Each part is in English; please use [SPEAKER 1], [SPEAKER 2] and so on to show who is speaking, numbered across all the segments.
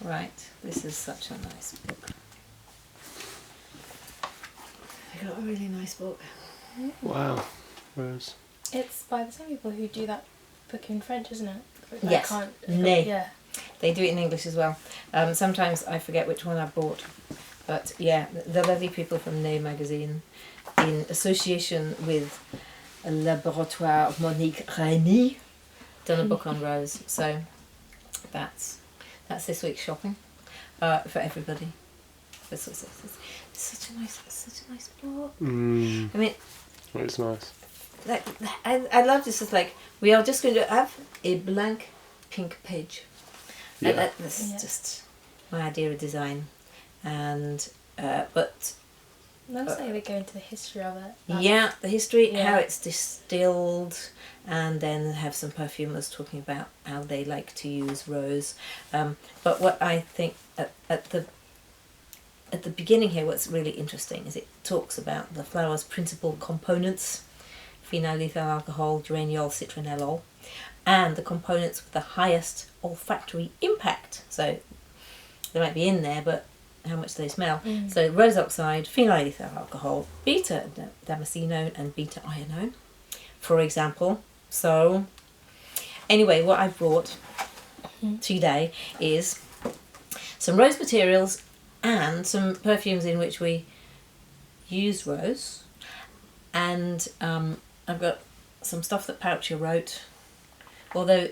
[SPEAKER 1] Right, this is such a nice book. I got a really nice book.
[SPEAKER 2] Wow, Rose.
[SPEAKER 3] It's by the same people who do that book in French, isn't it?
[SPEAKER 1] Yes. Nay.
[SPEAKER 3] Yeah.
[SPEAKER 1] They do it in English as well. Sometimes I forget which one I bought. But yeah, the lovely people from Nay magazine, in association with Laboratoire of Monique Rémy, done a book on Rose. So that's this week's shopping for everybody. It's such a nice book. I mean,
[SPEAKER 2] It's nice.
[SPEAKER 1] I love this. It's like we are just going to have a blank pink page.
[SPEAKER 2] Yeah.
[SPEAKER 1] This is just my idea of design, and but
[SPEAKER 3] Nice that they go into the history of it.
[SPEAKER 1] yeah, the history, how it's distilled, and then have some perfumers talking about how they like to use rose. But what I think at the beginning here, what's really interesting is it talks about the flower's principal components: phenyl ethyl alcohol, geraniol, citronellol, and the components with the highest olfactory impact. So they might be in there, but how much do they smell? So rose oxide, phenyl ethyl alcohol, beta damascenone and beta ionone, for example. So anyway, what I brought today is some rose materials and some perfumes in which we use rose, and I've got some stuff that Poucher wrote, although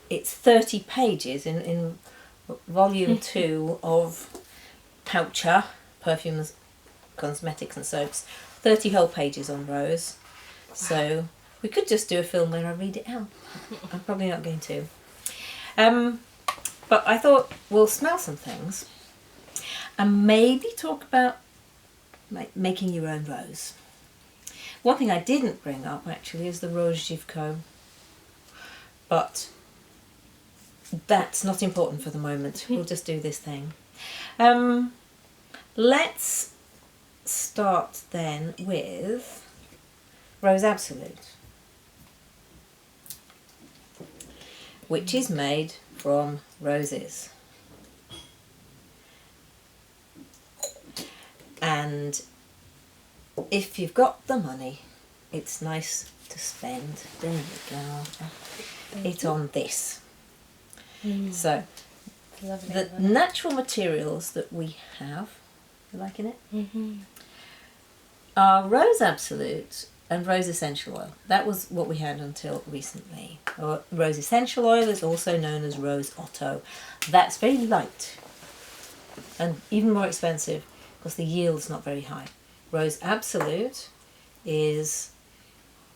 [SPEAKER 1] it's 30 pages in volume 2 of Poucher, Perfumes, Cosmetics and Soaps, 30 whole pages on rose. So we could just do a film where I read it out. I'm probably not going to. But I thought we'll smell some things and maybe talk about making your own rose. One thing I didn't bring up actually is the Rose Givco, but that's not important for the moment. We'll just do this thing. Let's start then with Rose Absolute, which is made from roses. And if you've got the money, it's nice to spend. There you go. It's on this. So the natural materials that we have, you liking it? Are Rose Absolute and Rose Essential Oil. That was what we had until recently. Rose Essential Oil is also known as Rose Otto. That's very light and even more expensive because the yield's not very high. Rose Absolute is,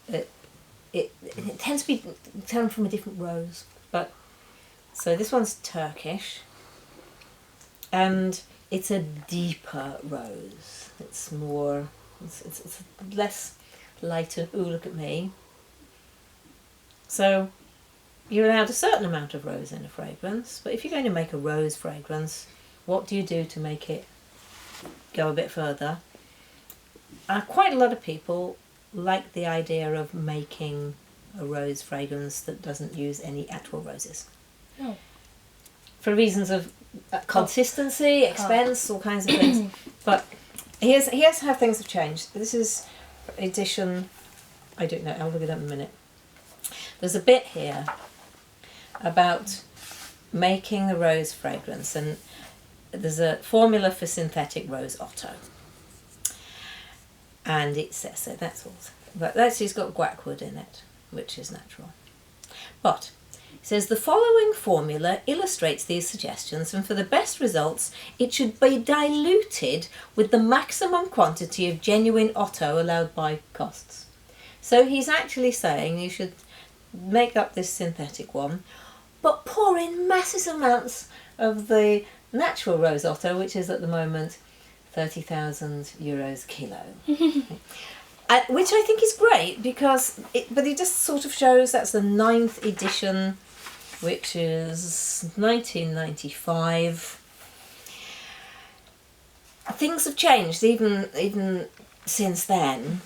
[SPEAKER 1] it tends to be done from a different rose, but so this one's Turkish, and it's a deeper rose. It's more, it's less lighter. Ooh, look at me. So you're allowed a certain amount of rose in a fragrance, but if you're going to make a rose fragrance, what do you do to make it go a bit further? Quite a lot of people like the idea of making a rose fragrance that doesn't use any actual roses.
[SPEAKER 3] Oh.
[SPEAKER 1] For reasons of consistency, expense, all kinds of things. But here's how things have changed. This is edition, I don't know, I'll look it up in a minute. There's a bit here about making a rose fragrance, and there's a formula for synthetic Rose Otto. And it says, so that's all. But it's got guacwood in it, which is natural. But it says the following formula illustrates these suggestions, and for the best results it should be diluted with the maximum quantity of genuine Otto allowed by costs. So he's actually saying you should make up this synthetic one, but pour in massive amounts of the natural Rose Otto, which is at the moment €30,000 a kilo. Which I think is great because but it just sort of shows that's the 9th edition, which is 1995. Things have changed even since then.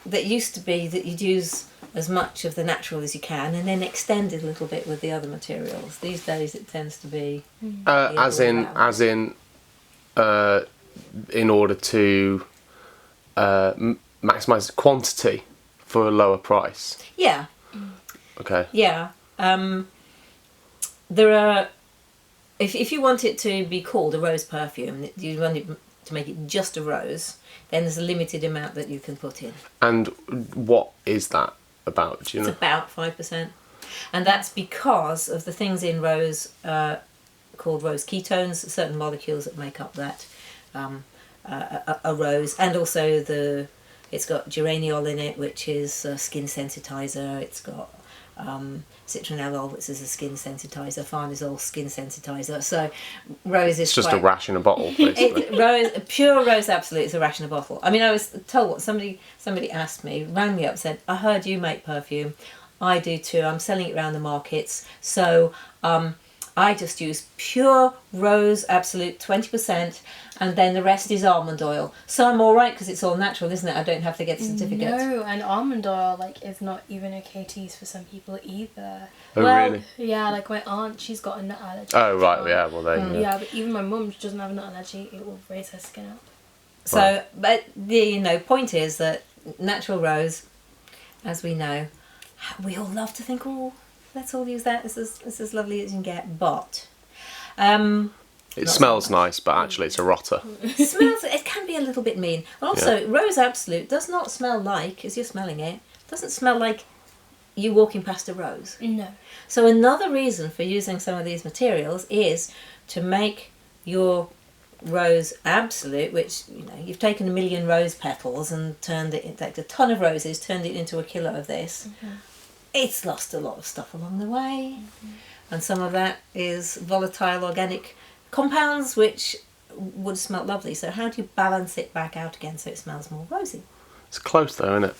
[SPEAKER 1] That used to be that you'd use as much of the natural as you can, and then extend it a little bit with the other materials. These days, it tends to be
[SPEAKER 2] As in, in order to maximise the quantity for a lower price.
[SPEAKER 1] Yeah.
[SPEAKER 2] Okay.
[SPEAKER 1] Yeah. There are. If you want it to be called a rose perfume, you want it to make it just a rose, then there's a limited amount that you can put in.
[SPEAKER 2] And what is that about? Do you know?
[SPEAKER 1] It's about 5%. And that's because of the things in rose called rose ketones, certain molecules that make up that a rose, and also it's got geraniol in it, which is a skin sensitizer. It's got citronellol, which is a skin sensitizer. Farnesol, skin sensitizer. So rose is
[SPEAKER 2] It's just a rash in a bottle, basically.
[SPEAKER 1] Pure rose absolute is a rash in a bottle. I mean, I was told what somebody asked me, rang me up, said, "I heard you make perfume. I do too. I'm selling it around the markets. So I just use pure rose absolute 20%, and then the rest is almond oil. So I'm all right because it's all natural, isn't it? I don't have to get the certificate."
[SPEAKER 3] No, and almond oil is not even okay to use for some people either.
[SPEAKER 2] Oh,
[SPEAKER 1] Well,
[SPEAKER 2] really?
[SPEAKER 3] Yeah, like my aunt, she's got a nut allergy.
[SPEAKER 2] Oh, right, yeah, well, there you go.
[SPEAKER 3] Yeah, but even my mum, she doesn't have a nut allergy. It will raise her skin up.
[SPEAKER 1] So,
[SPEAKER 2] Right.
[SPEAKER 1] but the point is that natural rose, as we know, we all love to think, oh, let's all use that. It's as lovely as you can get. But
[SPEAKER 2] It smells nice, but actually it's a rotter.
[SPEAKER 1] it can be a little bit mean. Also, rose absolute does not smell like, as you're smelling it, doesn't smell like you walking past a rose.
[SPEAKER 3] No.
[SPEAKER 1] So another reason for using some of these materials is to make your rose absolute, which, you've taken 1 million rose petals and turned it into a ton of roses, turned it into a kilo of this. It's lost a lot of stuff along the way, and some of that is volatile organic compounds which would smell lovely. So how do you balance it back out again so it smells more rosy?
[SPEAKER 2] It's close though, isn't it?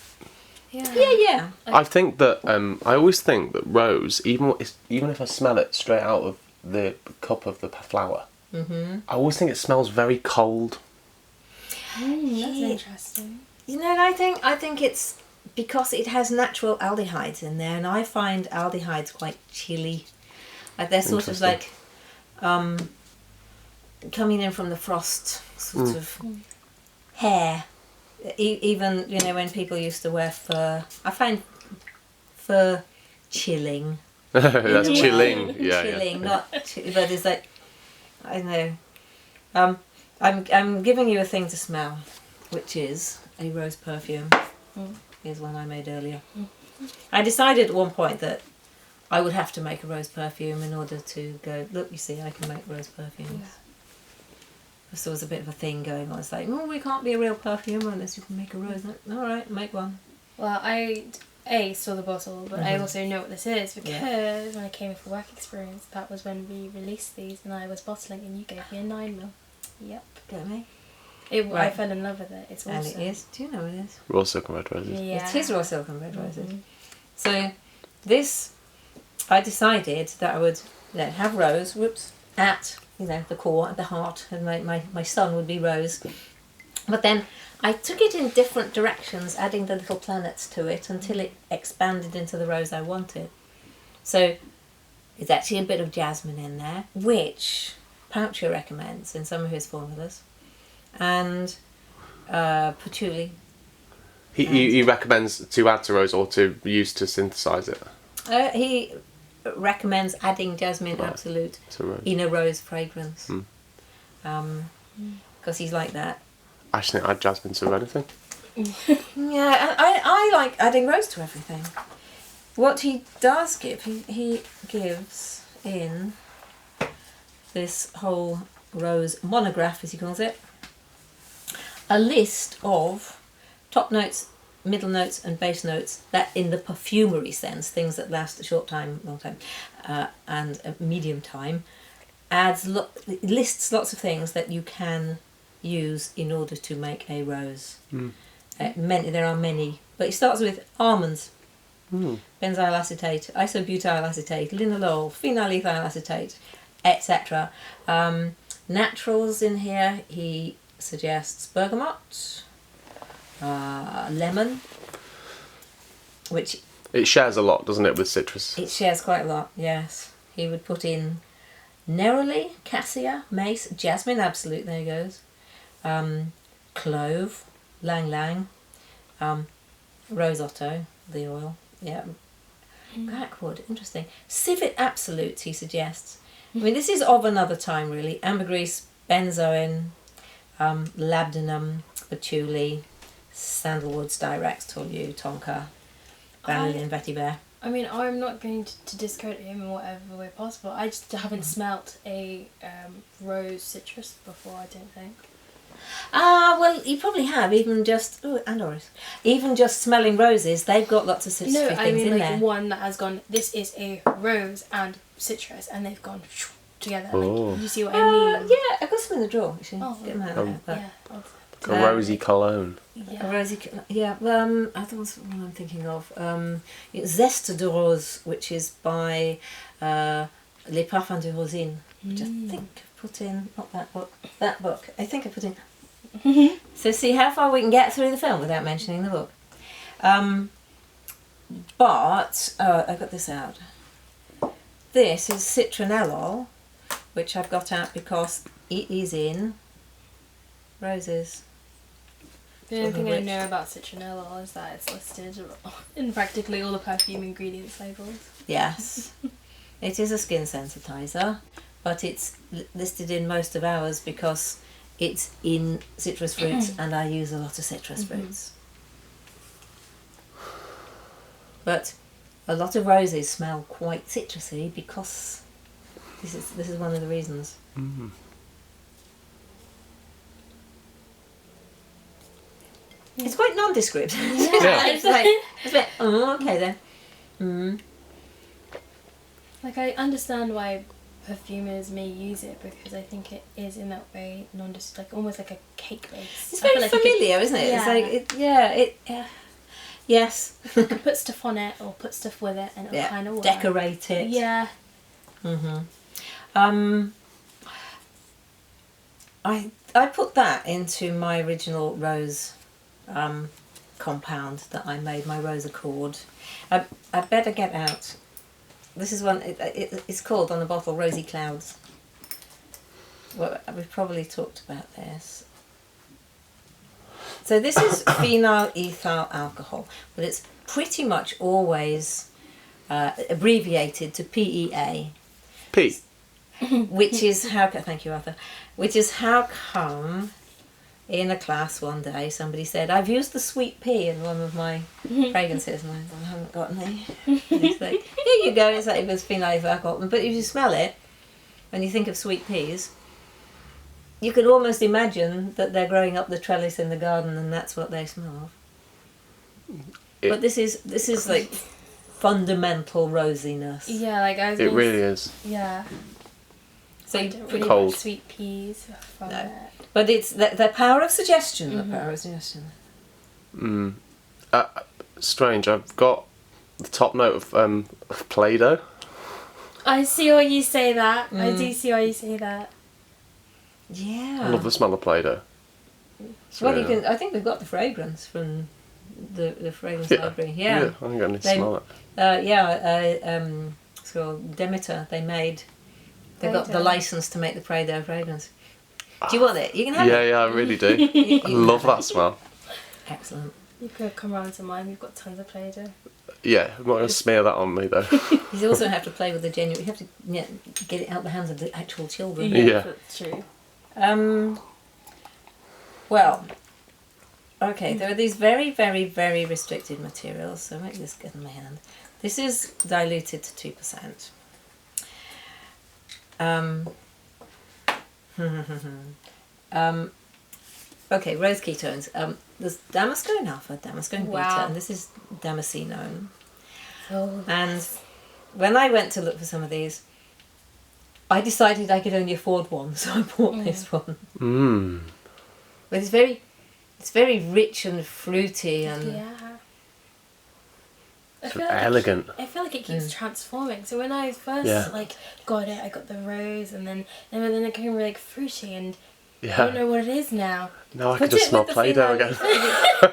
[SPEAKER 1] Yeah.
[SPEAKER 2] I think that I always think that rose, even if I smell it straight out of the cup of the flower, I always think it smells very cold.
[SPEAKER 3] That's interesting.
[SPEAKER 1] I think it's because it has natural aldehydes in there, and I find aldehydes quite chilly. Like they're sort of like coming in from the frost, sort of hair. Even when people used to wear fur, I find fur chilling.
[SPEAKER 2] That's chilling. Yeah,
[SPEAKER 1] chilling, not but it's like, I don't know. I'm giving you a thing to smell, which is a rose perfume. Here's one I made earlier. I decided at one point that I would have to make a rose perfume in order to go, look, you see, I can make rose perfumes. So there was a bit of a thing going on. It's like, we can't be a real perfumer unless you can make a rose. Like, all right, make one.
[SPEAKER 3] Well, I saw the bottle, but I also know what this is because when I came in for work experience, that was when we released these, and I was bottling, and you gave me a 9ml. Yep.
[SPEAKER 1] Get me?
[SPEAKER 3] I fell in love with it. It's awesome.
[SPEAKER 1] And it is. Do you know what it is?
[SPEAKER 2] Raw silk and red roses.
[SPEAKER 3] Yeah.
[SPEAKER 1] It's his raw silk and red roses. So this, I decided that I would have rose, at the core, at the heart, and my son would be rose. But then I took it in different directions, adding the little planets to it until it expanded into the rose I wanted. So there's actually a bit of jasmine in there, which Poucher recommends in some of his formulas, and patchouli.
[SPEAKER 2] He recommends to add to rose or to use to synthesize it.
[SPEAKER 1] He recommends adding jasmine absolute in a rose fragrance, because he's like that.
[SPEAKER 2] I just think I'd jasmine to anything.
[SPEAKER 1] Yeah, I like adding rose to everything. What he does give, he gives in this whole rose monograph, as he calls it, a list of top notes, middle notes and base notes that in the perfumery sense, things that last a short time, long time, and a medium time, lists lots of things that you can use in order to make a rose. There are many, but it starts with almonds, benzyl acetate, isobutyl acetate, linalool, phenyl ethyl acetate, etc. Naturals in here, he suggests bergamot, lemon, which
[SPEAKER 2] It shares a lot, doesn't it, with citrus?
[SPEAKER 1] It shares quite a lot, yes. He would put in neroli, cassia, mace, jasmine absolute, there he goes, clove, lang lang, rose otto, the oil, yeah, blackwood, interesting. Civet absolute, he suggests. I mean, this is of another time, really. Ambergris, benzoin, labdanum, patchouli, sandalwood, styrax, tolu, tonka, vanillin, vetiver.
[SPEAKER 3] I mean, I'm not going to discredit him in whatever way possible. I just haven't smelt a rose citrus before, I don't think.
[SPEAKER 1] Well, you probably have, even just... Oh, and orange. Even just smelling roses, they've got lots of citrus
[SPEAKER 3] No,
[SPEAKER 1] things
[SPEAKER 3] I mean
[SPEAKER 1] in
[SPEAKER 3] like
[SPEAKER 1] there.
[SPEAKER 3] one that has gone, this is a rose and citrus, and they've gone together.
[SPEAKER 2] Oh.
[SPEAKER 3] Like, you see what I mean?
[SPEAKER 1] Yeah, I've got some in the drawer. Actually.
[SPEAKER 3] Oh,
[SPEAKER 1] Get them out there. But
[SPEAKER 3] Yeah.
[SPEAKER 2] A rosy cologne.
[SPEAKER 1] a rosy... Yeah, I think that's what I'm thinking of. It's Zeste de Rose, which is by Les Parfums de Rosine, which I think I've put in... Not that book. That book. I think I put in... So see how far we can get through the film without mentioning the book. But I got this out. This is citronellol, which I've got out because it is in roses.
[SPEAKER 3] The only thing I know about citronellol is that it's listed in practically all the perfume ingredients labels.
[SPEAKER 1] Yes, it is a skin sensitizer, but it's listed in most of ours because it's in citrus fruits and I use a lot of citrus fruits. But a lot of roses smell quite citrusy because this is one of the reasons.
[SPEAKER 2] Mm.
[SPEAKER 1] It's quite nondescript.
[SPEAKER 2] Yeah.
[SPEAKER 1] It's a bit, oh, okay then. Mm.
[SPEAKER 3] Like, I understand why perfumers may use it, because I think it is in that way like almost like a cake base.
[SPEAKER 1] It's
[SPEAKER 3] I feel
[SPEAKER 1] very
[SPEAKER 3] like you
[SPEAKER 1] familiar, isn't it? It's like, yes.
[SPEAKER 3] could put stuff on it or put stuff with it and it'll kind of work.
[SPEAKER 1] Decorate it.
[SPEAKER 3] Yeah.
[SPEAKER 1] I put that into my original rose compound that I made, my rose accord. I better get out. This is one, it's called on the bottle Rosy Clouds. Well, we've probably talked about this. So this is phenyl ethyl alcohol, but it's pretty much always abbreviated to PEA.
[SPEAKER 2] P.
[SPEAKER 1] Which is how, thank you Arthur, which is how come in a class one day somebody said, I've used the sweet pea in one of my fragrances, and I thought, I haven't got any. And it's like, here you go, it's like it was phenyl ethyl alcohol. But if you smell it, when you think of sweet peas, you could almost imagine that they're growing up the trellis in the garden and that's what they smell of. But this is like fundamental rosiness.
[SPEAKER 3] Yeah, like I was
[SPEAKER 2] It really is.
[SPEAKER 3] Yeah.
[SPEAKER 1] So
[SPEAKER 3] I
[SPEAKER 1] you
[SPEAKER 3] don't really
[SPEAKER 2] cold.
[SPEAKER 3] like sweet peas from
[SPEAKER 1] No.
[SPEAKER 3] it.
[SPEAKER 1] But it's the power of suggestion. The power of suggestion.
[SPEAKER 2] Strange. I've got the top note of Play-Doh.
[SPEAKER 3] I see why you say that. I do see why you say that.
[SPEAKER 1] Yeah.
[SPEAKER 2] I love the smell of Play-Doh. It's
[SPEAKER 1] Well,
[SPEAKER 2] really
[SPEAKER 1] you can. I think we've got the fragrance from the fragrance library. Yeah.
[SPEAKER 2] I think I need to
[SPEAKER 1] They-
[SPEAKER 2] smell it.
[SPEAKER 1] It's called Demeter. They got the license to make the Play-Doh fragrance. Do you want it? You can have it.
[SPEAKER 2] Yeah, I really do.
[SPEAKER 1] You
[SPEAKER 2] I
[SPEAKER 1] can
[SPEAKER 2] love
[SPEAKER 1] have
[SPEAKER 2] that smell.
[SPEAKER 1] it. Excellent.
[SPEAKER 3] You could come round to mine. We've got tons of Play-Doh.
[SPEAKER 2] Yeah, I'm not going to smear that on me though.
[SPEAKER 1] You also have to play with the genuine. You have to get it out the hands of the actual children.
[SPEAKER 2] Yeah.
[SPEAKER 3] That's true.
[SPEAKER 1] Well, okay, there are these very, very, very restricted materials, so maybe this get in my hand. This is diluted to 2%. Okay, rose ketones. There's damascene alpha, damascene beta,
[SPEAKER 3] Wow.
[SPEAKER 1] and this is damascenone.
[SPEAKER 3] Oh.
[SPEAKER 1] And when I went to look for some of these, I decided I could only afford one, so I bought this one.
[SPEAKER 2] Mmm.
[SPEAKER 1] But it's very rich and fruity and
[SPEAKER 3] Yeah.
[SPEAKER 2] So elegant.
[SPEAKER 3] I feel like it keeps transforming. So when I first got it, I got the rose, and then it became really fruity, and I don't
[SPEAKER 2] Yeah.
[SPEAKER 3] know what it is now.
[SPEAKER 2] Now I
[SPEAKER 1] Put
[SPEAKER 2] can just
[SPEAKER 1] it
[SPEAKER 2] smell
[SPEAKER 1] with the
[SPEAKER 2] Play-Doh
[SPEAKER 1] phenyl
[SPEAKER 2] again.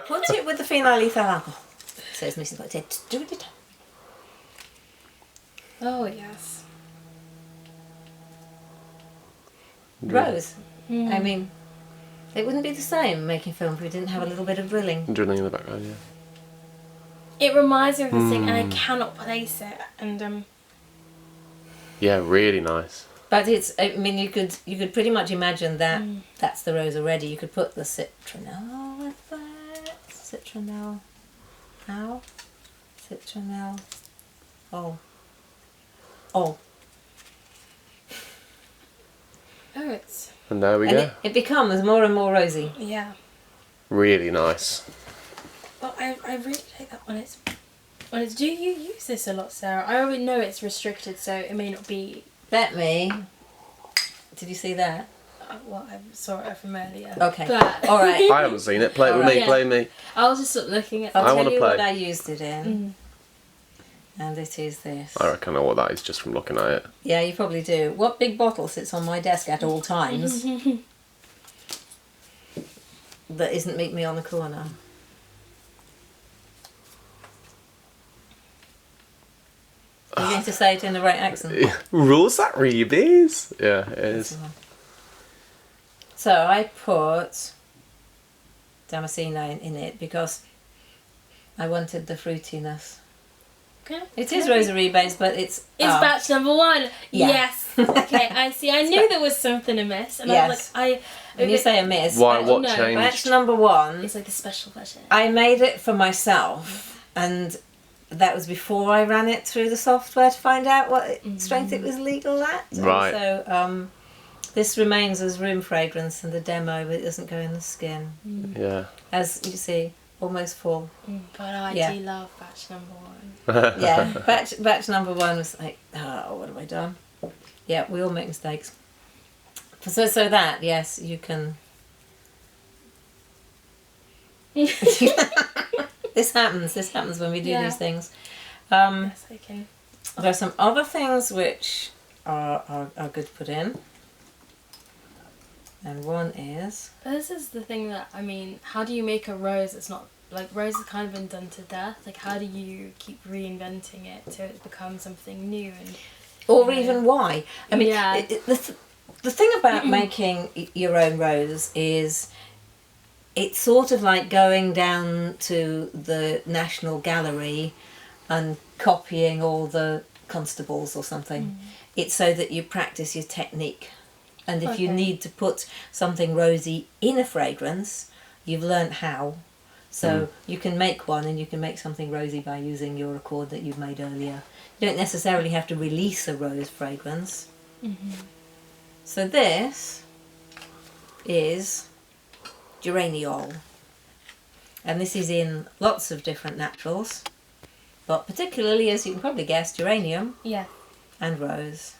[SPEAKER 1] Put it with the phenyl ethyl alcohol. So it's missing quite a do it.
[SPEAKER 3] Oh, yes.
[SPEAKER 1] Rose. I mean, it wouldn't be the same making film if we didn't have a little bit of drilling.
[SPEAKER 2] Drilling in the background, yeah.
[SPEAKER 3] It reminds me of this thing, and I cannot place it. And
[SPEAKER 2] Yeah, really nice.
[SPEAKER 1] But it's, I mean, you could pretty much imagine that that's the rose already. You could put the citronelle with that. Citronelle. Ow. Citronelle. Oh.
[SPEAKER 3] oh, it's
[SPEAKER 2] And there we
[SPEAKER 1] And
[SPEAKER 2] go.
[SPEAKER 1] it becomes more and more rosy.
[SPEAKER 3] yeah.
[SPEAKER 2] Really nice.
[SPEAKER 3] But I really like that when it's. Do you use this a lot, Sarah? I already know it's restricted, so it may not be.
[SPEAKER 1] Bet me. Did you see that?
[SPEAKER 3] Well, I saw it from earlier.
[SPEAKER 1] Okay.
[SPEAKER 3] But
[SPEAKER 1] All right.
[SPEAKER 2] I haven't seen it. Play it with me.
[SPEAKER 3] Yeah.
[SPEAKER 2] Play me.
[SPEAKER 3] I was just sort of looking at.
[SPEAKER 1] I'll
[SPEAKER 2] I
[SPEAKER 1] tell
[SPEAKER 2] wanna
[SPEAKER 1] you
[SPEAKER 2] play.
[SPEAKER 1] what I used it in. And it is this.
[SPEAKER 2] I reckon I know what that is just from looking at it.
[SPEAKER 1] Yeah, you probably do. What big bottle sits on my desk at all times that isn't Meet Me on the Corner? Are you going to say it in the right accent?
[SPEAKER 2] Rules that Reebies? Yeah, it is.
[SPEAKER 1] So I put Damasceno in it because I wanted the fruitiness.
[SPEAKER 3] Okay.
[SPEAKER 1] It is rosary based, but it's
[SPEAKER 3] batch number 1.
[SPEAKER 1] Yeah.
[SPEAKER 3] Yes. Okay, I see. I knew there was something amiss, and
[SPEAKER 1] Yes.
[SPEAKER 3] I was like,
[SPEAKER 1] When you say a miss,
[SPEAKER 2] Why? What
[SPEAKER 3] no,
[SPEAKER 2] changed?
[SPEAKER 1] batch number 1.
[SPEAKER 3] it's like the special version.
[SPEAKER 1] I made it for myself, and that was before I ran it through the software to find out what strength it was legal at.
[SPEAKER 2] Right.
[SPEAKER 1] And so this remains as room fragrance in the demo, but it doesn't go in the skin.
[SPEAKER 2] Yeah.
[SPEAKER 1] As you see, almost full.
[SPEAKER 3] But I
[SPEAKER 1] Yeah.
[SPEAKER 3] do love batch number 1.
[SPEAKER 1] Yeah, batch number 1 was like, oh, what have I done? Yeah, we all make mistakes. So that, yes, you can. This happens when we do
[SPEAKER 3] Yeah.
[SPEAKER 1] these things.
[SPEAKER 3] Yes, I can.
[SPEAKER 1] There are some other things which are good to put in. And one is...
[SPEAKER 3] But this is the thing that, I mean, how do you make a rose that's not, like, rose has kind of been done to death. Like, how do you keep reinventing it so it becomes something new? And
[SPEAKER 1] Or even why. I mean,
[SPEAKER 3] Yeah.
[SPEAKER 1] the thing about making your own rose is it's sort of like going down to the National Gallery and copying all the constables or something. It's so that you practice your technique. And if you
[SPEAKER 3] Okay.
[SPEAKER 1] need to put something rosy in a fragrance, you've learnt how. So you can make one, and you can make something rosy by using your accord that you've made earlier. You don't necessarily have to release a rose fragrance. So this is geraniol. And this is in lots of different naturals, but particularly, as you can probably guess, geranium
[SPEAKER 3] yeah.
[SPEAKER 1] and rose.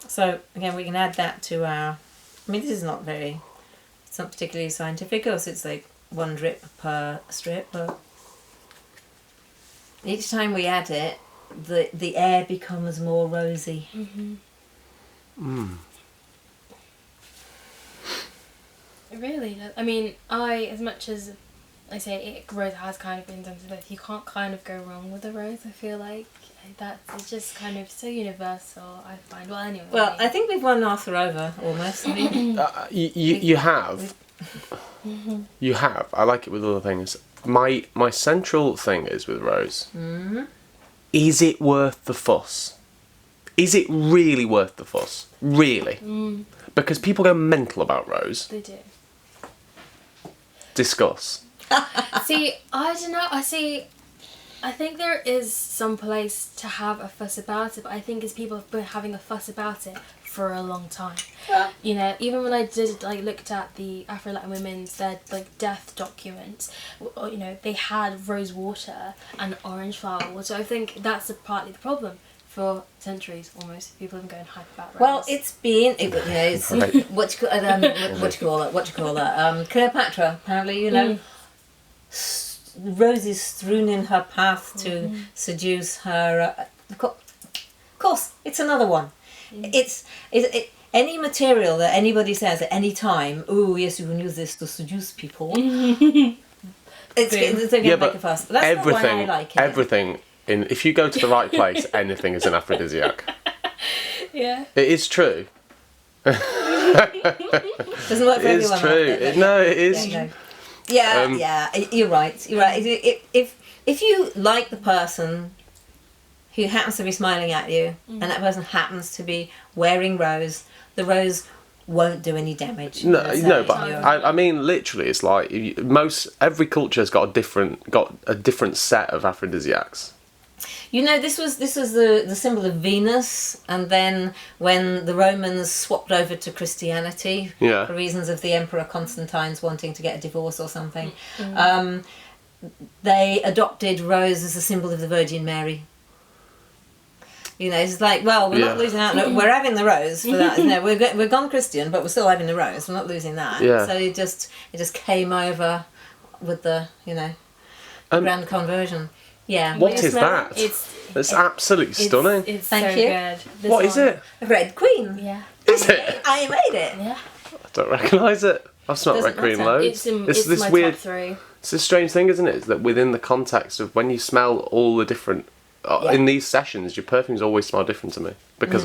[SPEAKER 1] So again, we can add that to our... I mean, this is not it's not particularly scientific, because it's like 1 drip per strip, but each time we add it, the air becomes more rosy.
[SPEAKER 3] It really does. I mean, as much as I say rose has kind of been done to death, you can't kind of go wrong with a rose. I feel like it's just kind of so universal, I find. Well, anyway.
[SPEAKER 1] Well, I think we've won Arthur over, almost. I mean,
[SPEAKER 2] You have. You have. I like it with other things. My central thing is with rose. Is it worth the fuss? Is it really worth the fuss? Really? Because people go mental about rose.
[SPEAKER 3] They do.
[SPEAKER 2] Discuss.
[SPEAKER 3] See, I don't know. I think there is some place to have a fuss about it, but I think as people have been having a fuss about it for a long time.
[SPEAKER 1] Yeah.
[SPEAKER 3] You know, even when I looked at the Afro-Latin women's, their death documents, you know, they had rose water and orange flower water. I think that's partly the problem. For centuries, almost, people have been going hype about rose.
[SPEAKER 1] well, it's
[SPEAKER 2] Right.
[SPEAKER 1] what you call it? Cleopatra, apparently, you know, roses strewn in her path to seduce her. Of course, it's another one. It's any material that anybody says at any time. Oh, yes, you can use this to seduce people. It's going to make a fuss. That's not why I like it.
[SPEAKER 2] Everything if you go to the right place, anything is an aphrodisiac.
[SPEAKER 3] Yeah.
[SPEAKER 2] It is true.
[SPEAKER 1] Doesn't work for
[SPEAKER 2] It is
[SPEAKER 1] everyone.
[SPEAKER 2] true. It is.
[SPEAKER 1] Yeah, no. Yeah, you're right. You're right. If you like the person who happens to be smiling at you, and that person happens to be wearing rose, the rose won't do any damage.
[SPEAKER 2] No, but
[SPEAKER 1] You're-
[SPEAKER 2] I mean, literally, it's like every culture's got a different set of aphrodisiacs.
[SPEAKER 1] You know, this was the symbol of Venus, and then when the Romans swapped over to Christianity
[SPEAKER 2] Yeah.
[SPEAKER 1] for reasons of the Emperor Constantine's wanting to get a divorce or something, they adopted rose as a symbol of the Virgin Mary. You know, it's like, well, we're not losing out. No, we're having the rose for that. No, we're gone Christian, but we're still having the rose. We're not losing that.
[SPEAKER 2] Yeah.
[SPEAKER 1] So it just came over with the grand conversion. Yeah.
[SPEAKER 2] What
[SPEAKER 1] You
[SPEAKER 2] is
[SPEAKER 1] smell
[SPEAKER 2] that?
[SPEAKER 1] it?
[SPEAKER 2] It's absolutely stunning.
[SPEAKER 3] It's
[SPEAKER 1] Thank
[SPEAKER 3] so
[SPEAKER 1] you.
[SPEAKER 3] good. This
[SPEAKER 2] What is
[SPEAKER 3] one-
[SPEAKER 2] it?
[SPEAKER 1] Red Queen.
[SPEAKER 3] Yeah.
[SPEAKER 2] Is it?
[SPEAKER 1] I made it.
[SPEAKER 3] Yeah.
[SPEAKER 2] I don't recognise it. I've smelled
[SPEAKER 1] Doesn't
[SPEAKER 2] red queen
[SPEAKER 1] matter.
[SPEAKER 2] loads.
[SPEAKER 3] It's
[SPEAKER 2] this
[SPEAKER 3] my
[SPEAKER 2] weird.
[SPEAKER 3] top 3.
[SPEAKER 2] It's this strange thing, isn't it? Is that within the context of when you smell all the different in these sessions, your perfumes always smell different to me because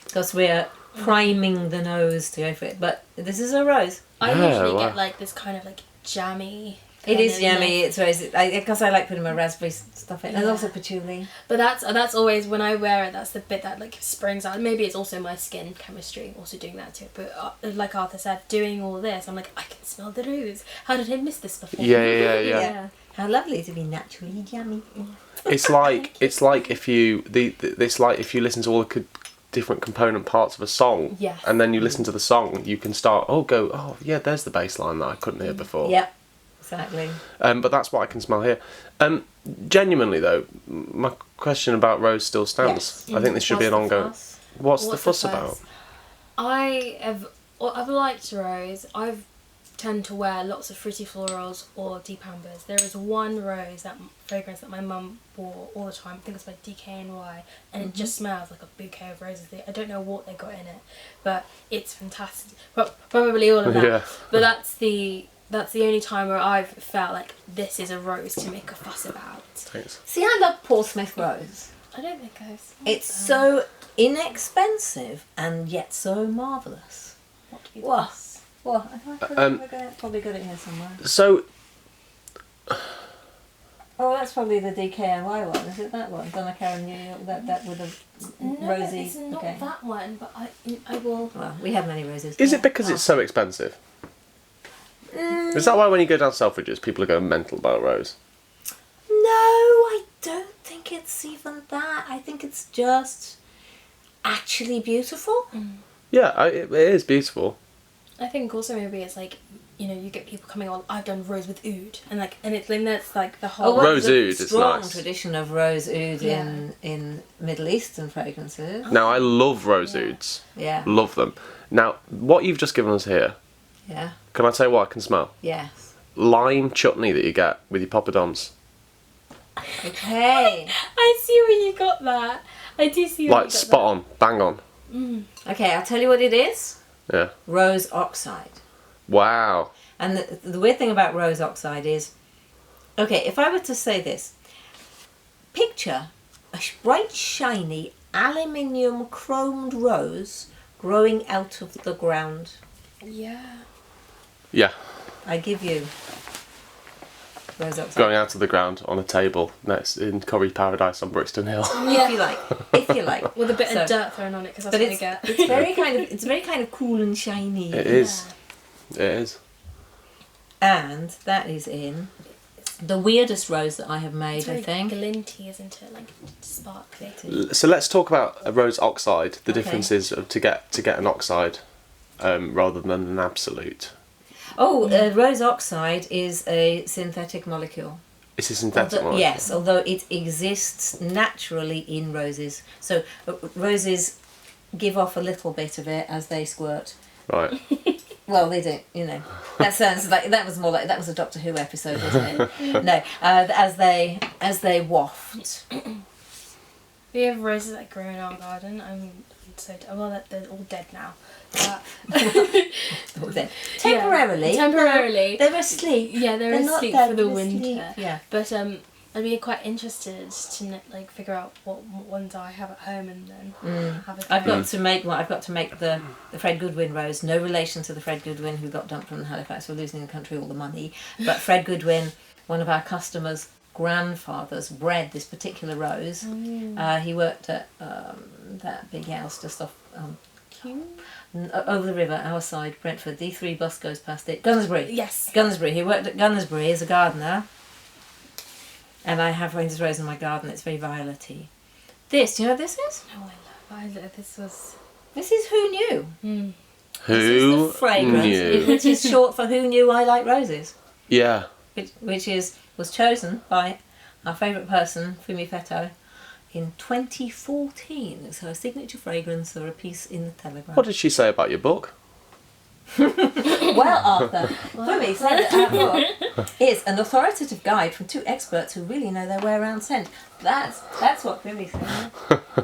[SPEAKER 1] Because we're priming the nose to go for it. But this is a rose.
[SPEAKER 3] I
[SPEAKER 2] Yeah,
[SPEAKER 3] usually
[SPEAKER 2] wow.
[SPEAKER 3] get like this kind of like jammy.
[SPEAKER 1] It is
[SPEAKER 3] kind of
[SPEAKER 1] yummy. It's rose. Because I like putting my raspberry stuff in. And
[SPEAKER 3] Yeah.
[SPEAKER 1] also patchouli.
[SPEAKER 3] But that's always when I wear it. That's the bit that like springs out. Maybe it's also my skin chemistry also doing that too. But like Arthur said, doing all this, I'm like, I can smell the rose. How did I miss this before?
[SPEAKER 2] yeah.
[SPEAKER 1] How lovely to be naturally yummy.
[SPEAKER 2] It's like if you it's like if you listen to all the different component parts of a song,
[SPEAKER 3] Yes.
[SPEAKER 2] and then you listen to the song, you can start there's the bass line that I couldn't hear before.
[SPEAKER 1] Yep. Exactly.
[SPEAKER 2] But that's what I can smell here. Genuinely though, my question about rose still stands.
[SPEAKER 1] Yes.
[SPEAKER 2] I think this should be an ongoing. What's the fuss about?
[SPEAKER 3] fuss? I've liked rose. I've tend to wear lots of fruity florals or deep ambers. There is one fragrance that my mum wore all the time. I think it's by DKNY, and it just smells like a bouquet of roses. I don't know what they got in it, but it's fantastic. Probably all of that.
[SPEAKER 2] Yeah.
[SPEAKER 3] But that's the only time where I've felt like this is a rose to make a fuss about.
[SPEAKER 2] Thanks.
[SPEAKER 1] See, I love Paul Smith rose.
[SPEAKER 3] I don't think I've smelled
[SPEAKER 1] It's
[SPEAKER 3] them.
[SPEAKER 1] so inexpensive and yet so marvellous.
[SPEAKER 3] What to be
[SPEAKER 1] What?
[SPEAKER 3] fuss?
[SPEAKER 1] Well, I've probably got it here somewhere.
[SPEAKER 2] So
[SPEAKER 1] Oh, that's probably the DKNY one. Is it that one? Donna Karen New York. That with a
[SPEAKER 3] No,
[SPEAKER 1] rosy.
[SPEAKER 3] it's not
[SPEAKER 1] okay.
[SPEAKER 3] that one, but I will.
[SPEAKER 1] Well, we have many roses.
[SPEAKER 2] is it because it's so expensive? Is that why when you go down Selfridges, people are going mental about rose?
[SPEAKER 1] No, I don't think it's even that. I think it's just actually beautiful.
[SPEAKER 2] Yeah, it is beautiful.
[SPEAKER 3] I think also maybe it's like, you know, you get people coming on, I've done rose with oud, and that's like the whole.
[SPEAKER 1] well,
[SPEAKER 2] Rose
[SPEAKER 1] there's a
[SPEAKER 2] oud is
[SPEAKER 1] strong
[SPEAKER 2] nice.
[SPEAKER 1] tradition of rose oud
[SPEAKER 3] Yeah.
[SPEAKER 1] in Middle Eastern fragrances.
[SPEAKER 2] Now, I love rose ouds.
[SPEAKER 1] Yeah,
[SPEAKER 2] Love them. Now, what you've just given us here,
[SPEAKER 1] yeah,
[SPEAKER 2] can I tell you what I can smell?
[SPEAKER 1] yes.
[SPEAKER 2] Lime chutney that you get with your poppadoms.
[SPEAKER 1] Okay,
[SPEAKER 3] I see where you got that. I do see where you
[SPEAKER 2] Like,
[SPEAKER 3] got
[SPEAKER 2] spot on. Bang on.
[SPEAKER 1] okay. I'll tell you what it is.
[SPEAKER 2] Yeah.
[SPEAKER 1] Rose oxide.
[SPEAKER 2] Wow.
[SPEAKER 1] And the weird thing about rose oxide is, okay, if I were to say this, picture a bright, shiny, aluminium chromed rose growing out of the ground.
[SPEAKER 3] that. Yeah.
[SPEAKER 2] Yeah.
[SPEAKER 1] I give you rose oxide.
[SPEAKER 2] Going out of the ground on a table next in Corrie Paradise on Brixton Hill.
[SPEAKER 1] If you like, if you like.
[SPEAKER 3] With a bit
[SPEAKER 1] So-
[SPEAKER 3] of dirt thrown on it, because that's
[SPEAKER 1] But
[SPEAKER 3] what you
[SPEAKER 1] it's
[SPEAKER 3] get.
[SPEAKER 1] it's very kind of cool and shiny.
[SPEAKER 2] It is. It is.
[SPEAKER 1] And that is in the weirdest rose that I have made,
[SPEAKER 3] It's very
[SPEAKER 1] I think.
[SPEAKER 3] glinty, isn't it? Like sparkly.
[SPEAKER 2] So let's talk about a rose oxide. The
[SPEAKER 1] Okay.
[SPEAKER 2] difference is to get an oxide rather than an absolute.
[SPEAKER 1] Oh, rose oxide is a synthetic molecule.
[SPEAKER 2] It's a synthetic
[SPEAKER 1] Although-
[SPEAKER 2] one.
[SPEAKER 1] Yes, although it exists naturally in roses. So roses give off a little bit of it as they squirt.
[SPEAKER 2] Right.
[SPEAKER 1] Well, they don't, you know. That sounds like that was a Doctor Who episode, wasn't it? No, as they waft.
[SPEAKER 3] We have roses that grow in our garden. I'm so they're all dead now.
[SPEAKER 1] Temporarily.
[SPEAKER 3] Temporarily.
[SPEAKER 1] They're asleep.
[SPEAKER 3] Yeah, they're
[SPEAKER 1] not
[SPEAKER 3] asleep
[SPEAKER 1] dead,
[SPEAKER 3] for the
[SPEAKER 1] they're
[SPEAKER 3] winter.
[SPEAKER 1] asleep, yeah.
[SPEAKER 3] But I'd be quite interested to like figure out what ones I have at home and then have a.
[SPEAKER 1] I've got to make one. I've got to make the Fred Goodwin rose. No relation to the Fred Goodwin who got dumped from Halifax for losing the country all the money. But Fred Goodwin, one of our customers' grandfathers, bred this particular rose. He worked at that big house just off over the river, our side, Brentford. The D3 bus goes past it. Gunnersbury.
[SPEAKER 3] Yes.
[SPEAKER 1] Gunnersbury. He worked at Gunnersbury as a gardener. And I have his rose in my garden. It's very violety. This, do you know what this is?
[SPEAKER 3] No, I love this was.
[SPEAKER 1] This is Who Knew.
[SPEAKER 2] Who
[SPEAKER 1] This is the fragrance,
[SPEAKER 2] knew?
[SPEAKER 1] which is short for Who Knew I Like Roses,
[SPEAKER 2] Yeah.
[SPEAKER 1] which was chosen by our favourite person, Fumi Fetto, in 2014. It's her signature fragrance or a piece in the Telegraph.
[SPEAKER 2] What did she say about your book?
[SPEAKER 1] Well, Arthur, Fumi said that our book is an authoritative guide from two experts who really know their way around scent. That's what Fumi said.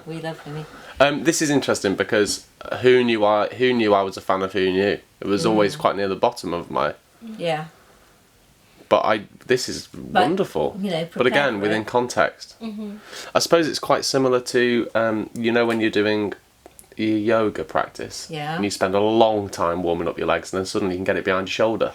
[SPEAKER 1] We love Fumi.
[SPEAKER 2] This is interesting because who knew I was a fan of Who Knew. It was always quite near the bottom of my.
[SPEAKER 1] Yeah.
[SPEAKER 2] But this is wonderful.
[SPEAKER 1] You know,
[SPEAKER 2] but again,
[SPEAKER 1] prepare for
[SPEAKER 2] within
[SPEAKER 1] it.
[SPEAKER 2] context. I suppose it's quite similar to when you're doing your yoga practice.
[SPEAKER 1] Yeah.
[SPEAKER 2] And you spend a long time warming up your legs, and then suddenly you can get it behind your shoulder.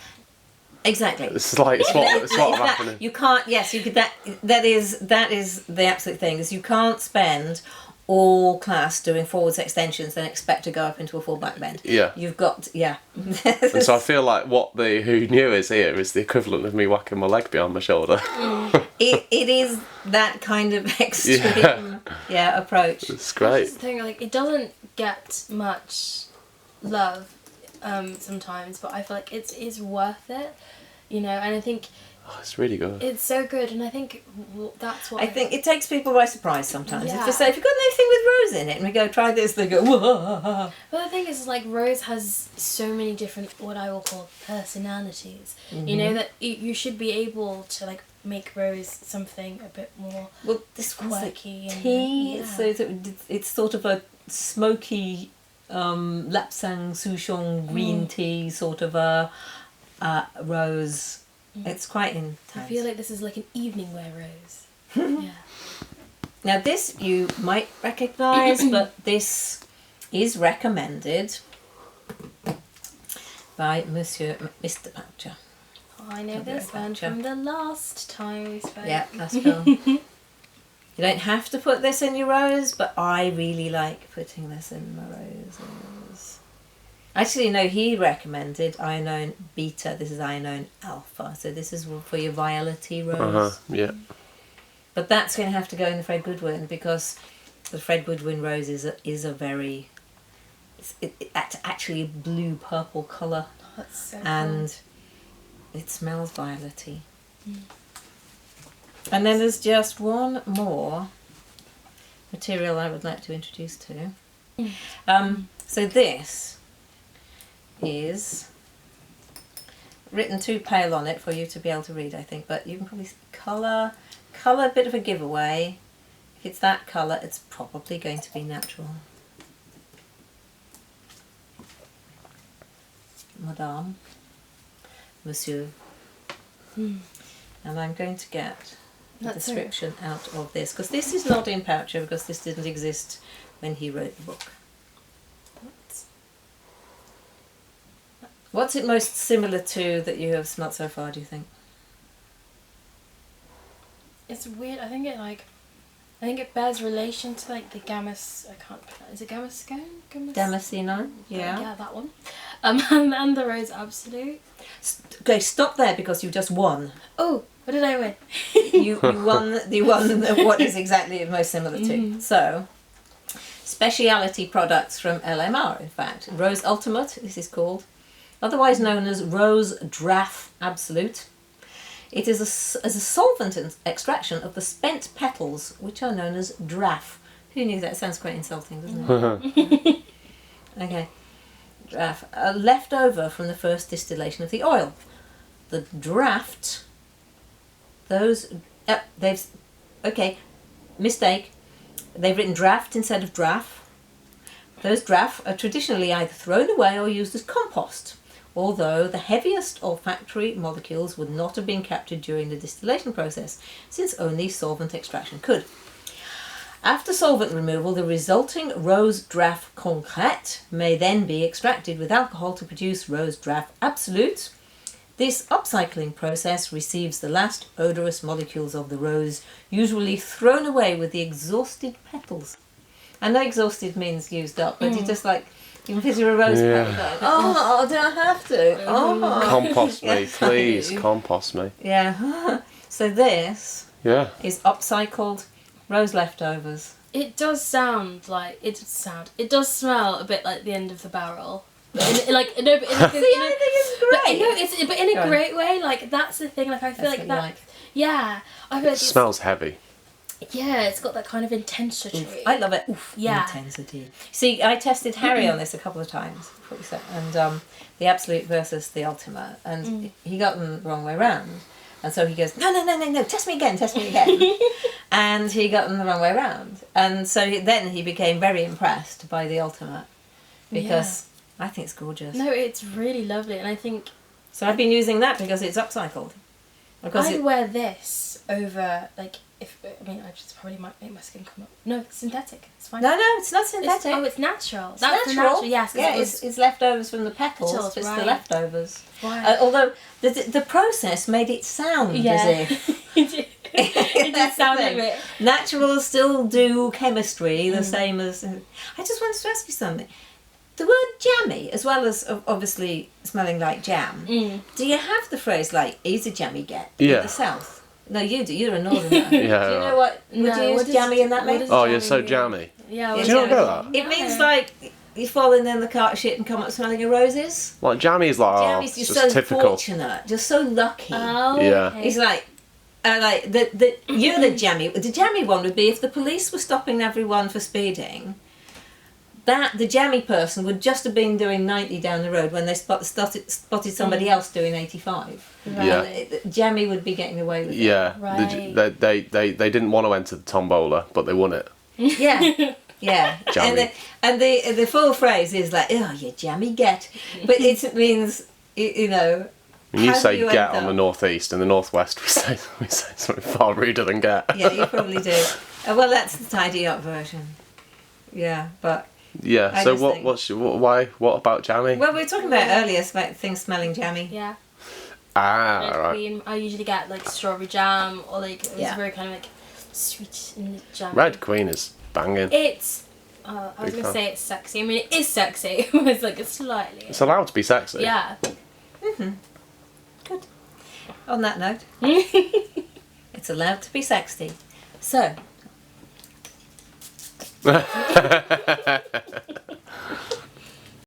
[SPEAKER 1] Exactly.
[SPEAKER 2] It's like it's what happening.
[SPEAKER 1] You can't. Yes, you could. That is the absolute thing. Is you can't spend all class doing forwards extensions then expect to go up into a full back bend.
[SPEAKER 2] Yeah.
[SPEAKER 1] You've got. Yeah.
[SPEAKER 2] And so I feel like what the Who Knew is here is the equivalent of me whacking my leg behind my shoulder.
[SPEAKER 1] it is that kind of extreme approach.
[SPEAKER 2] It's great.
[SPEAKER 3] That's the thing, like it doesn't get much love sometimes, but I feel like it is worth it, and I think
[SPEAKER 2] Oh, it's really good.
[SPEAKER 3] it's so good, and I think that's what
[SPEAKER 1] I think it takes people by surprise sometimes.
[SPEAKER 3] Yeah.
[SPEAKER 1] If they say, "If you've got anything with rose in it," and we go, "Try this," they go, "Whoa."
[SPEAKER 3] But the thing is, like, rose has so many different, what I will call personalities. You know, that you should be able to, like, make rose something a bit more
[SPEAKER 1] Well, this one's like
[SPEAKER 3] quirky.
[SPEAKER 1] tea,
[SPEAKER 3] Yeah.
[SPEAKER 1] so it's sort of a smoky lapsang souchong green tea sort of a rose. It's quite intense.
[SPEAKER 3] I feel like this is like an evening wear rose. Yeah.
[SPEAKER 1] Now this you might recognise, but this is recommended by Mr. Poucher.
[SPEAKER 3] I know
[SPEAKER 1] Very
[SPEAKER 3] this one
[SPEAKER 1] Poucher.
[SPEAKER 3] from the last time we spoke.
[SPEAKER 1] Yeah, that's cool. You don't have to put this in your rose, but I really like putting this in my roses. Actually, no, he recommended iodine beta. This is iodine alpha. So this is for your violety rose.
[SPEAKER 2] Yeah.
[SPEAKER 1] But that's going to have to go in the Fred Goodwin because the Fred Goodwin rose is a very... It's actually a blue-purple colour.
[SPEAKER 3] Oh, that's so
[SPEAKER 1] And it smells violety. And then there's just one more material I would like to introduce to. So this is written too pale on it for you to be able to read, I think, but you can probably see colour, a bit of a giveaway. If it's that colour, it's probably going to be natural. Madame, Monsieur. And I'm going to get the
[SPEAKER 3] That's
[SPEAKER 1] description out of this, because this is not in Poucher, because this didn't exist when he wrote the book. What's it most similar to that you have smelt so far, do you think?
[SPEAKER 3] It's weird. I think it bears relation to like the Gamus. I can't pronounce. Is it Gamuscone?
[SPEAKER 1] Damascene, yeah.
[SPEAKER 3] Yeah, that one. And the Rose Absolute.
[SPEAKER 1] Okay, stop there because you just won.
[SPEAKER 3] Oh, what did I win?
[SPEAKER 1] You won what is exactly most similar to. So, speciality products from LMR, in fact. Rose Ultimate, this is called. Otherwise known as Rose Draff Absolute. It is a solvent extraction of the spent petals, which are known as draff. Who knew that? Sounds quite insulting, doesn't it? Okay. Draff. Left over from the first distillation of the oil. The draft, mistake. They've written draft instead of draff. Those draff are traditionally either thrown away or used as compost, although the heaviest olfactory molecules would not have been captured during the distillation process, since only solvent extraction could. After solvent removal, the resulting rose draft concrète may then be extracted with alcohol to produce rose draft absolute. This upcycling process receives the last odorous molecules of the rose, usually thrown away with the exhausted petals. I know exhausted means used up, but you just like, you can picture a rose petal going, oh, do I have to? Oh.
[SPEAKER 2] Compost me,
[SPEAKER 1] Yes, I
[SPEAKER 2] please.
[SPEAKER 1] do.
[SPEAKER 2] Compost me.
[SPEAKER 1] Yeah. So this
[SPEAKER 2] Yeah.
[SPEAKER 1] is upcycled rose leftovers.
[SPEAKER 3] It does sound like it does smell a bit like the end of the barrel. But in, like no, but in a,
[SPEAKER 1] See, I think it's great.
[SPEAKER 3] but in a
[SPEAKER 1] Go on.
[SPEAKER 3] great way. Like that's the thing. Like I feel
[SPEAKER 1] That's
[SPEAKER 3] like
[SPEAKER 1] what you
[SPEAKER 3] that.
[SPEAKER 1] like.
[SPEAKER 3] Yeah, I feel like
[SPEAKER 2] It smells heavy.
[SPEAKER 3] it's got that kind of intensity.
[SPEAKER 1] I love it.
[SPEAKER 3] Yeah.
[SPEAKER 1] Intensity. See, I tested Harry on this a couple of times, and the absolute versus the ultimate, and he got them the wrong way round. And so he goes, no, test me again. And he got them the wrong way round. And so then he became very impressed by the ultimate, because I think it's gorgeous.
[SPEAKER 3] No, it's really lovely, and I think
[SPEAKER 1] So I've been using that because it's upcycled. Because
[SPEAKER 3] I'd wear this over I just probably might make my skin come up. No, it's synthetic. It's fine.
[SPEAKER 1] No, it's not synthetic.
[SPEAKER 3] It's natural.
[SPEAKER 1] It's
[SPEAKER 3] That's the
[SPEAKER 1] natural.
[SPEAKER 3] Yes. 'cause
[SPEAKER 1] Yeah,
[SPEAKER 3] it was,
[SPEAKER 1] it's leftovers from the petals.
[SPEAKER 3] Petals,
[SPEAKER 1] It's the
[SPEAKER 3] right.
[SPEAKER 1] leftovers.
[SPEAKER 3] Right.
[SPEAKER 1] Although the process made it sound as if
[SPEAKER 3] it did sound
[SPEAKER 1] thing.
[SPEAKER 3] a bit.
[SPEAKER 1] Naturals still do chemistry the same as. I just wanted to ask you something. The word jammy, as well as obviously smelling like jam, do you have the phrase like "he's a jammy get"
[SPEAKER 2] Yeah.
[SPEAKER 1] in the south? No, you do. You're a northerner.
[SPEAKER 2] Yeah,
[SPEAKER 1] Do you know what? Would
[SPEAKER 3] No,
[SPEAKER 1] you
[SPEAKER 3] what
[SPEAKER 1] use
[SPEAKER 3] does-
[SPEAKER 1] jammy in that
[SPEAKER 3] what
[SPEAKER 1] mean?
[SPEAKER 3] does
[SPEAKER 2] Oh, you're so
[SPEAKER 3] mean?
[SPEAKER 2] jammy.
[SPEAKER 3] Yeah.
[SPEAKER 1] Yeah,
[SPEAKER 2] Do you not
[SPEAKER 1] jammy.
[SPEAKER 2] get that?
[SPEAKER 1] It means like you're falling in the cart shit and come up smelling of roses.
[SPEAKER 2] Like jammy is like,
[SPEAKER 1] Jammy's
[SPEAKER 2] it's
[SPEAKER 1] just
[SPEAKER 2] just
[SPEAKER 1] so
[SPEAKER 2] typical.
[SPEAKER 1] fortunate, just so lucky.
[SPEAKER 3] Oh.
[SPEAKER 2] Yeah.
[SPEAKER 3] Okay.
[SPEAKER 1] It's like you're the jammy. The jammy one would be if the police were stopping everyone for speeding. The jammy person would just have been doing 90 down the road when they spotted somebody else doing 85.
[SPEAKER 2] Yeah.
[SPEAKER 1] And jammy would be getting away with it.
[SPEAKER 2] Yeah.
[SPEAKER 3] Right.
[SPEAKER 2] They didn't want to enter the tombola, but they won it.
[SPEAKER 1] Yeah. Yeah.
[SPEAKER 2] Jammy.
[SPEAKER 1] And the full phrase is like, oh, you jammy get. But it means, you know.
[SPEAKER 2] And you
[SPEAKER 1] how
[SPEAKER 2] say
[SPEAKER 1] do
[SPEAKER 2] get
[SPEAKER 1] end
[SPEAKER 2] on the
[SPEAKER 1] up-
[SPEAKER 2] northeast, in the northwest we say something far ruder than get.
[SPEAKER 1] Yeah, you probably do. Well, that's the tidy up version. Yeah, but.
[SPEAKER 2] Yeah.
[SPEAKER 1] I
[SPEAKER 2] So
[SPEAKER 1] just think-
[SPEAKER 2] what about jammy?
[SPEAKER 1] Well, we were talking about earlier about things smelling jammy.
[SPEAKER 3] Yeah.
[SPEAKER 2] Ah,
[SPEAKER 3] Red
[SPEAKER 2] right.
[SPEAKER 3] Queen. I usually get like strawberry jam or like it's
[SPEAKER 1] Yeah.
[SPEAKER 3] very kind of like sweet and jam.
[SPEAKER 2] Red Queen is banging.
[SPEAKER 3] It's. I was
[SPEAKER 2] Big
[SPEAKER 3] gonna
[SPEAKER 2] fan.
[SPEAKER 3] say it's sexy. I mean, it is sexy. It's like it's slightly.
[SPEAKER 2] It's allowed to be sexy.
[SPEAKER 3] Yeah.
[SPEAKER 1] Good. On that note, it's allowed to be sexy. So,